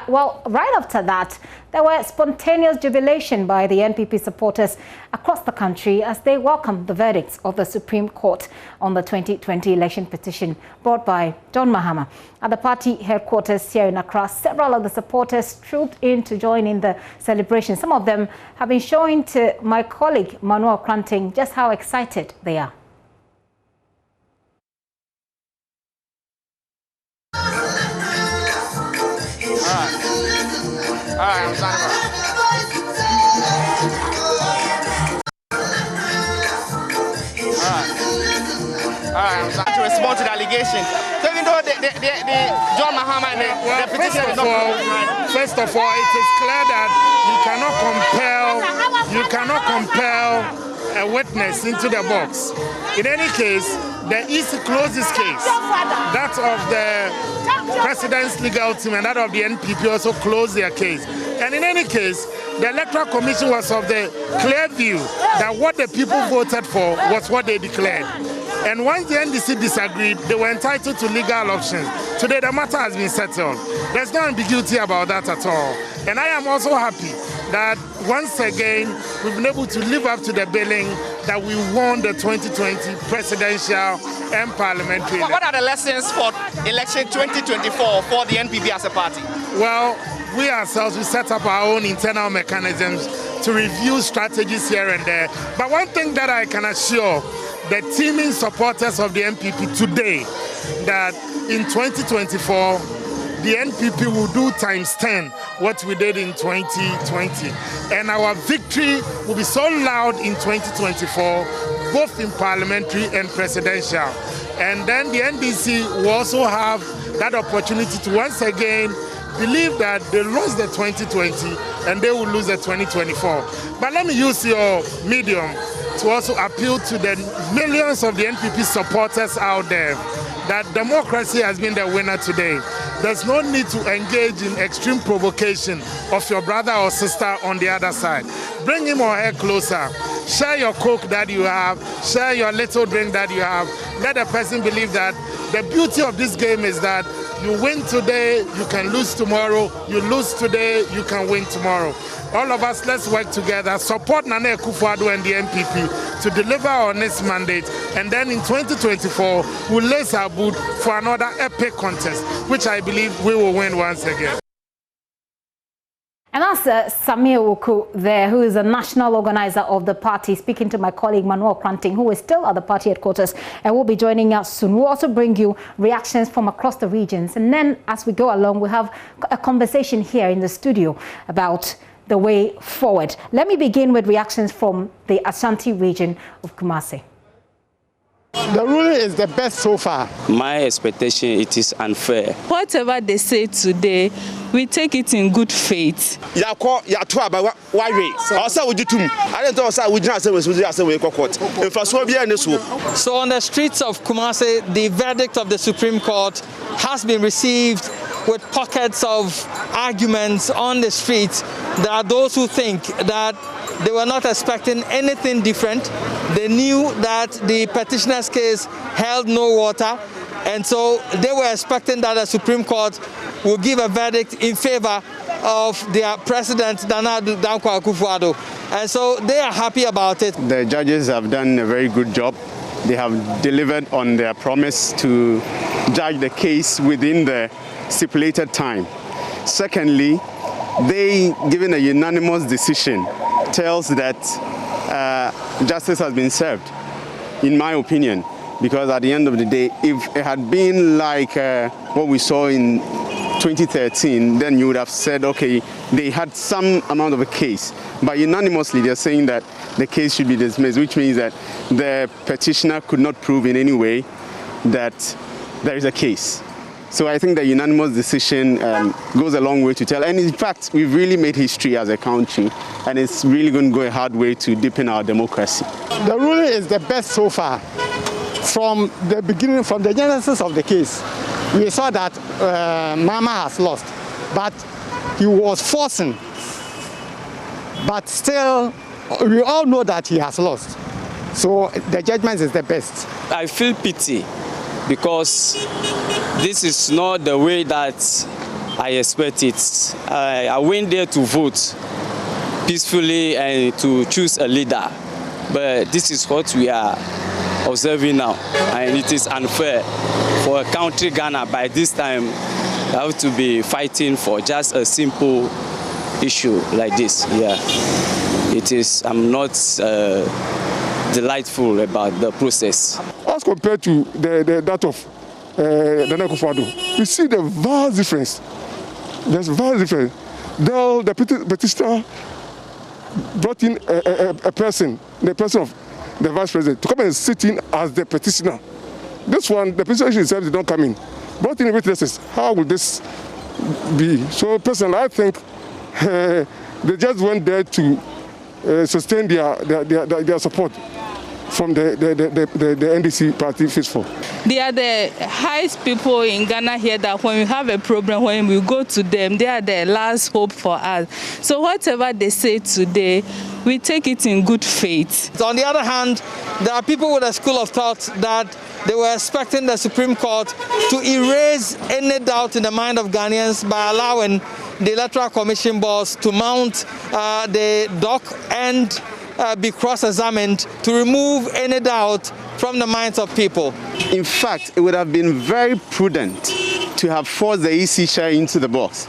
Well, right after that, there were spontaneous jubilation by the NPP supporters across the country as they welcomed the verdicts of the Supreme Court on the 2020 election petition brought by John Mahama. At the party headquarters here in Accra, several of the supporters trooped in to join in the celebration. Some of them have been showing to my colleague Manuel Kranting just how excited they are. I'm sorry. To respond to the allegation. So even though the John Mahama and the petition is not first of all, it is clear that you cannot compel a witness into the box. In any case, the EC closed this case. That of the President's legal team and that of the NPP also closed their case. And in any case, the Electoral Commission was of the clear view that what the people voted for was what they declared. And once the NDC disagreed, they were entitled to legal options. Today, the matter has been settled. There's no ambiguity about that at all. And I am also happy that once again, we've been able to live up to the billing that we won the 2020 presidential and parliamentary election. What are the lessons for election 2024 for the NPP as a party? Well, we ourselves, we set up our own internal mechanisms to review strategies here and there. But one thing that I can assure the teeming supporters of the NPP today, that in 2024, the NPP will do times 10 what we did in 2020. And our victory will be so loud in 2024, both in parliamentary and presidential. And then the NDC will also have that opportunity to once again believe that they lost the 2020 and they will lose the 2024. But let me use your medium to also appeal to the millions of the NPP supporters out there that democracy has been the winner today. There's no need to engage in extreme provocation of your brother or sister on the other side. Bring him or her closer. Share your Coke that you have. Share your little drink that you have. Let the person believe that the beauty of this game is that you win today, you can lose tomorrow. You lose today, you can win tomorrow. All of us, let's work together, support Nana Akufo-Addo and the NPP to deliver on this mandate. And then in 2024, we'll lace our boot for another epic contest, which I believe we will win once again. And that's Samir Uku there, who is a national organizer of the party, speaking to my colleague Manuel Kranting, who is still at the party headquarters and will be joining us soon. We'll also bring you reactions from across the regions. And then as we go along, we'll have a conversation here in the studio about the way forward. Let me begin with reactions from the Asante region of Kumasi. The ruling is the best so far. My expectation, it is unfair. Whatever they say today, we take it in good faith. So on the streets of Kumasi, the verdict of the Supreme Court has been received with pockets of arguments on the streets. There are those who think that they were not expecting anything different. They knew that the petitioner's case held no water, and so they were expecting that the Supreme Court will give a verdict in favor of their president, Nana Akufo-Addo. And so they are happy about it. The judges have done a very good job. They have delivered on their promise to judge the case within the stipulated time. Secondly, they, given a unanimous decision, tells that justice has been served, in my opinion, because at the end of the day, if it had been like what we saw in 2013, then you would have said, okay, they had some amount of a case. But unanimously, they're saying that the case should be dismissed, which means that the petitioner could not prove in any way that there is a case. So I think the unanimous decision goes a long way to tell. And in fact, we've really made history as a country, and it's really going to go a hard way to deepen our democracy. The ruling is the best so far. From the beginning, from the genesis of the case, we saw that Mama has lost, but he was forcing. But still, we all know that he has lost. So the judgment is the best. I feel pity because this is not the way that I expect it. I went there to vote peacefully and to choose a leader. But this is what we are observing now. And it is unfair for a country, Ghana, by this time, have to be fighting for just a simple issue like this. Yeah, it is. I'm not delightful about the process. As compared to that of Nana Akufo-Addo, you see the vast difference. There's a vast difference. The petitioner brought in a person, the person of the vice president, to come and sit in as the petitioner. This one, the petitioner itself did not come in. Brought in witnesses. How will this be? So personally, I think they just went there to sustain their support from the NDC party faithful. They are the highest people in Ghana here that when we have a problem, when we go to them, they are the last hope for us. So whatever they say today, we take it in good faith. On the other hand, there are people with a school of thought that they were expecting the Supreme Court to erase any doubt in the mind of Ghanaians by allowing the Electoral Commission boss to mount the dock and be cross-examined to remove any doubt from the minds of people. In fact, it would have been very prudent to have forced the EC chair into the box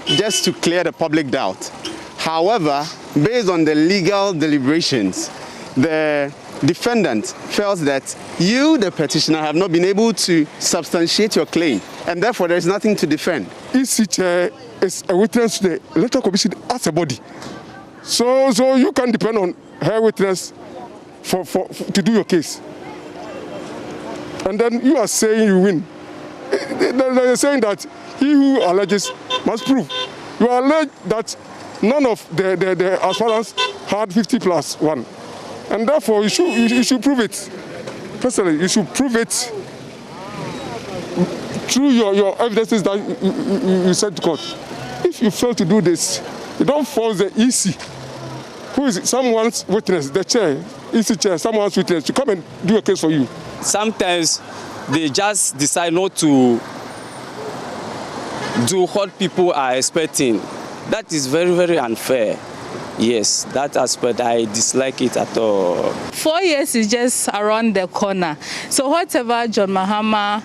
just to clear the public doubt. However, based on the legal deliberations, the defendant felt that you, the petitioner, have not been able to substantiate your claim, and therefore there is nothing to defend. EC chair is a witness to the Electoral Commission as a body. So you can depend on her witness to do your case. And then you are saying you win. They're saying that he who alleges must prove. You allege that none of the aspirants had 50+1. And therefore, you should prove it. Personally, you should prove it through your evidences that you sent to court. If you fail to do this, you don't force the EC, who is someone's witness, the chair, EC chair, someone's witness, to come and do a case for you. Sometimes they just decide not to do what people are expecting. That is very, very unfair. Yes, that aspect, I dislike it at all. 4 years is just around the corner. So whatever John Mahama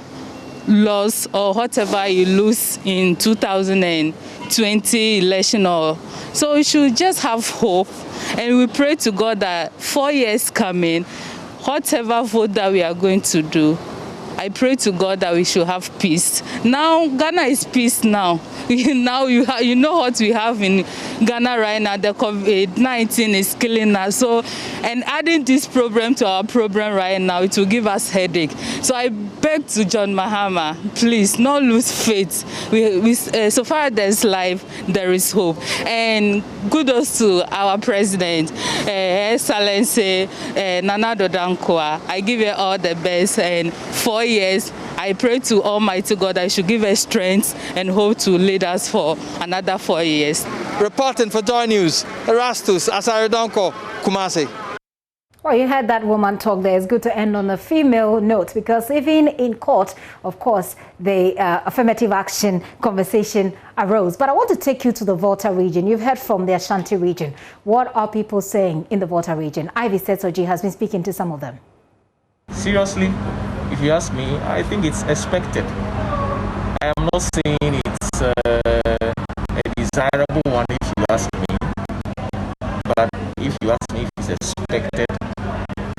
lost or whatever you lose in 2020 election, so we should just have hope. And we pray to God that 4 years coming, whatever vote that we are going to do, I pray to God that we should have peace. Now, Ghana is peace now. Now you know what we have in Ghana right now. The COVID-19 is killing us. So, and adding this problem to our problem right now, it will give us headache. So I beg to John Mahama, please, not lose faith. So far there's life, there is hope. And kudos to our president, Excellency Nana Dankwa. I give her all the best. And 4 years, I pray to Almighty God that I should give her strength and hope to lead us for another 4 years. Reporting for JoyNews, Erastus Asaridonko, Kumasi. Well, you heard that woman talk there. It's good to end on a female note, because even in court, of course, the affirmative action conversation arose. But I want to take you to the Volta region. You've heard from the Asante region. What are people saying in the Volta region? Ivy Setsoji has been speaking to some of them. Seriously, if you ask me, I think it's expected. I am not saying it's a desirable one if you ask me, but if you ask me if it's expected,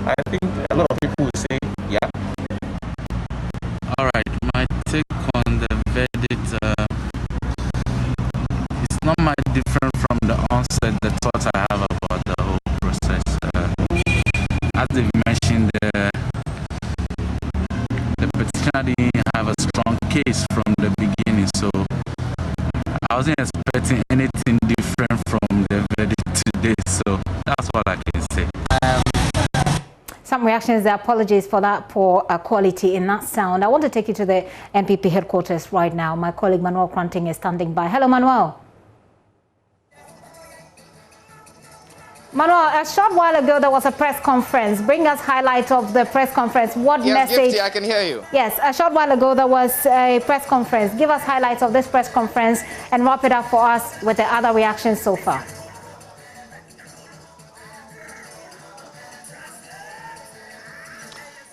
I think a lot of people will say, yeah. All right, my take on the verdict, it's not much different from the onset, the thoughts I have about the whole process. As they've mentioned, the petitioner didn't have a strong case from the beginning, so I wasn't expecting anything different from the verdict today, so that's what I can say. Some reactions, apologies for that poor quality in that sound. I want to take you to the NPP headquarters right now. My colleague Manuel Kranting is standing by. Hello, Manuel. Manuel, a short while ago there was a press conference. Bring us highlights of the press conference. What message? Gifty, I can hear you. Yes, a short while ago there was a press conference. Give us highlights of this press conference and wrap it up for us with the other reactions so far.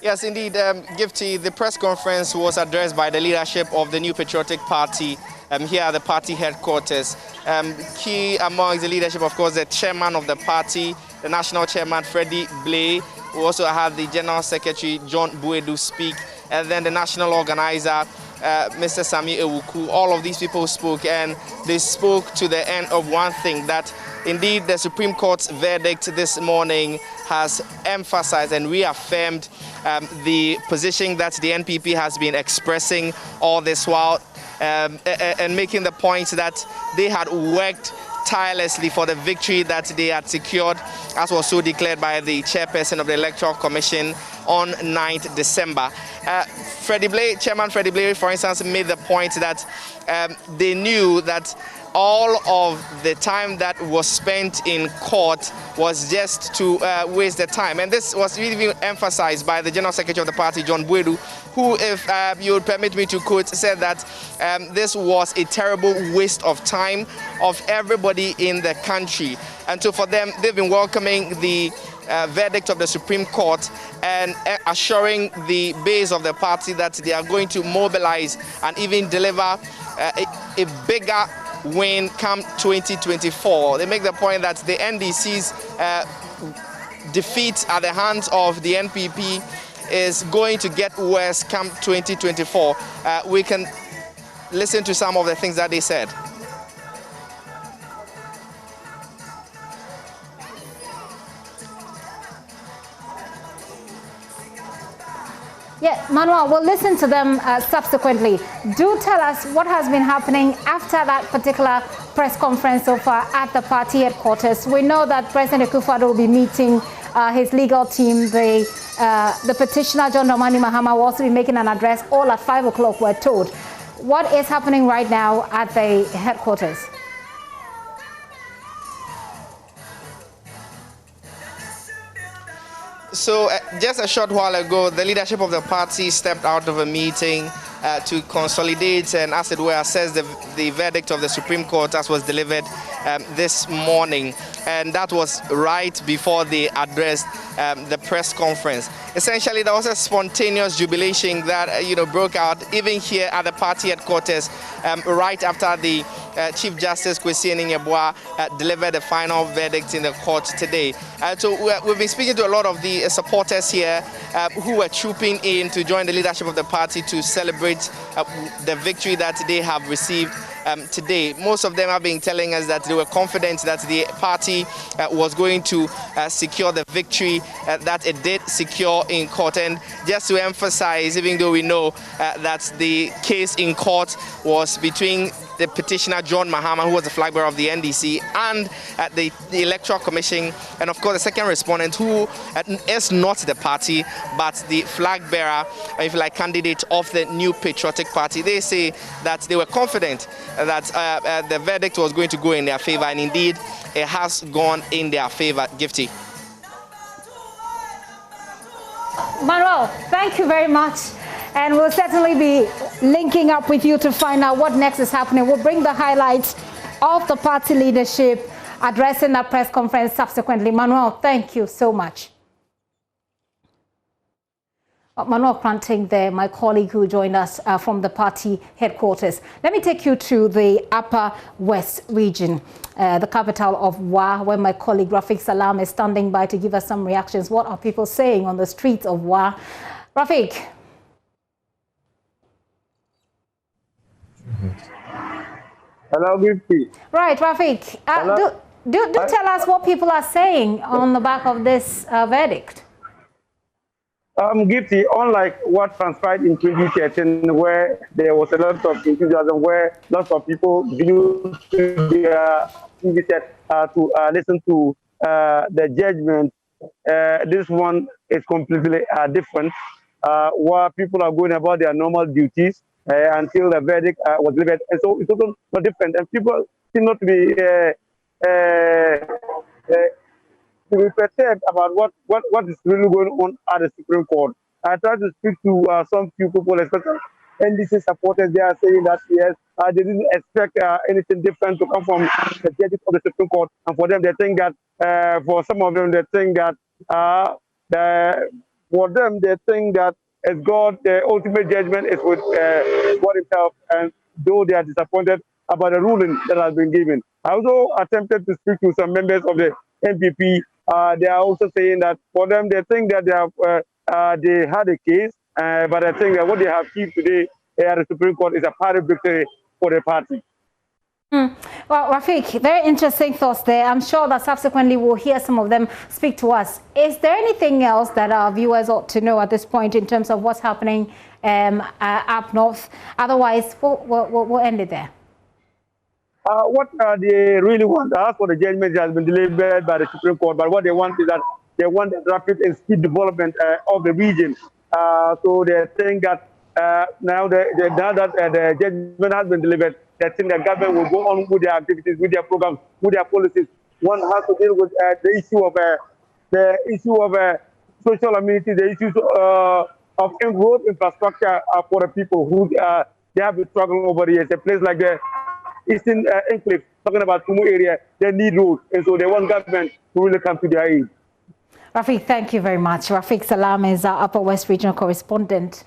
Yes, indeed, Gifty, the press conference was addressed by the leadership of the New Patriotic Party here at the party headquarters. Key amongst the leadership, of course, the chairman of the party, the national chairman, Freddie Blay. We also had the general secretary, John Buedu, speak, and then the national organizer, Mr. Sami Ewuku. All of these people spoke, and they spoke to the end of one thing, that indeed the Supreme Court's verdict this morning has emphasized and reaffirmed the position that the NPP has been expressing all this while, and making the point that they had worked tirelessly for the victory that they had secured, as was so declared by the chairperson of the Electoral Commission on 9th December. Chairman Freddie Blay, for instance, made the point that they knew that all of the time that was spent in court was just to waste the time. And this was really emphasized by the General Secretary of the party, John Buedu, who, if you would permit me to quote, said that this was a terrible waste of time of everybody in the country. And so for them, they've been welcoming the verdict of the Supreme Court and assuring the base of the party that they are going to mobilize and even deliver a bigger win come 2024. They make the point that the NDC's defeat at the hands of the NPP is going to get worse come 2024. We can listen to some of the things that they said. Yeah, Manuel, we'll listen to them subsequently. Do tell us what has been happening after that particular press conference so far at the party headquarters. We know that President Akufo-Addo will be meeting his legal team. The petitioner, John Dramani Mahama, will also be making an address all at 5 o'clock, we're told. What is happening right now at the headquarters? So just a short while ago, the leadership of the party stepped out of a meeting to consolidate and, as it were, assess the verdict of the Supreme Court as was delivered this morning. And that was right before they addressed the press conference. Essentially, there was a spontaneous jubilation that broke out even here at the party headquarters right after the Chief Justice Kwesi Enin-Yeboah delivered the final verdict in the court today. So we've been speaking to a lot of the supporters here who were trooping in to join the leadership of the party to celebrate the victory that they have received today. Most of them have been telling us that they were confident that the party was going to secure the victory that it did secure in court. And just to emphasize, even though we know that the case in court was between the petitioner John Mahama, who was the flag bearer of the NDC, and the Electoral Commission, and of course the second respondent, who is not the party but the flag bearer, if you like, candidate of the New Patriotic Party. They say that they were confident that the verdict was going to go in their favor, and indeed it has gone in their favor. Gifty. Manuel, thank you very much. And we'll certainly be linking up with you to find out what next is happening. We'll bring the highlights of the party leadership addressing that press conference subsequently. Manuel, thank you so much. Manuel Kranting there, my colleague who joined us from the party headquarters. Let me take you to the Upper West region, the capital of Wa, where my colleague Rafik Salam is standing by to give us some reactions. What are people saying on the streets of Wa? Rafik. Hello, Gifty. Right, Rafik. Do tell us what people are saying on the back of this verdict. Gifty, unlike what transpired in 2013, where there was a lot of enthusiasm, where lots of people viewed their TV set to listen to the judgment, this one is completely different, where people are going about their normal duties until the verdict was delivered. And so it's also not different. And people seem not to be to be perturbed about what is really going on at the Supreme Court. I tried to speak to some few people, especially NDC supporters. They are saying that yes, they didn't expect anything different to come from the judges of the Supreme Court, and for them, they think that for some of them, they think that for them, they think that as God, the ultimate judgment is with God Himself, and though they are disappointed about the ruling that has been given. I also attempted to speak to some members of the NPP. They are also saying that for them, they think that they had a case, but I think that what they have achieved today at the Supreme Court is a party victory for the party. Well, Rafiq, very interesting thoughts there. I'm sure that subsequently we'll hear some of them speak to us. Is there anything else that our viewers ought to know at this point in terms of what's happening up north? Otherwise, we'll end it there. What they really want, as for the judgment that has been delivered by the Supreme Court, but what they want is that they want the rapid and speed development of the region. So they think that now that the judgment has been delivered, they think the government will go on with their activities, with their programs, with their policies. One has to deal with the issue of social amenities, the issues of road infrastructure for the people who they have been struggling over the years. A place like the Eastern Enclave, talking about Tumu area, they need roads, and so they want government to really come to their aid. Rafiq, thank you very much. Rafiq Salam is our Upper West Regional correspondent.